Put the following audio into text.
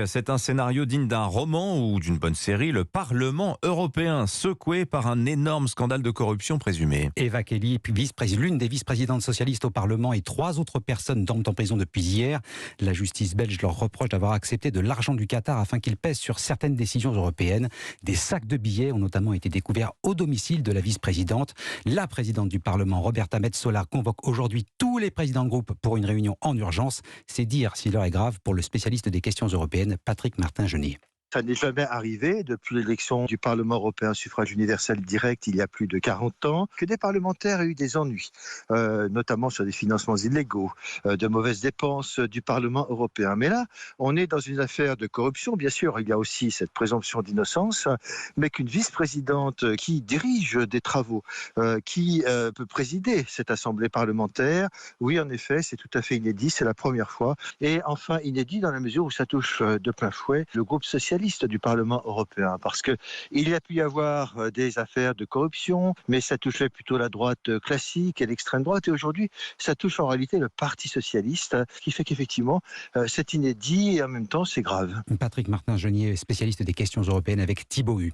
C'est un scénario digne d'un roman ou d'une bonne série. Le Parlement européen secoué par un énorme scandale de corruption présumé. Eva Kaili, l'une des vice-présidentes socialistes au Parlement, et 3 autres personnes dorment en prison depuis hier. La justice belge leur reproche d'avoir accepté de l'argent du Qatar afin qu'il pèse sur certaines décisions européennes. Des sacs de billets ont notamment été découverts au domicile de la vice-présidente. La présidente du Parlement, Roberta Metsola, convoque aujourd'hui tous les présidents de groupe pour une réunion en urgence. C'est dire si l'heure est grave pour le spécialiste des questions européennes, Patrick Martin-Genier. Ça n'est jamais arrivé depuis l'élection du Parlement européen suffrage universel direct il y a plus de 40 ans que des parlementaires aient eu des ennuis, notamment sur des financements illégaux, de mauvaises dépenses du Parlement européen. Mais là, on est dans une affaire de corruption. Bien sûr, il y a aussi cette présomption d'innocence, mais qu'une vice-présidente qui dirige des travaux, qui peut présider cette assemblée parlementaire, oui, en effet, c'est tout à fait inédit, c'est la première fois. Et enfin, inédit dans la mesure où ça touche de plein fouet le groupe socialiste du Parlement européen, parce que il y a pu y avoir des affaires de corruption, mais ça touchait plutôt la droite classique et l'extrême droite, et aujourd'hui, ça touche en réalité le Parti socialiste, ce qui fait qu'effectivement, c'est inédit et en même temps, c'est grave. Patrick Martin-Genier, spécialiste des questions européennes avec Thibaut Hu.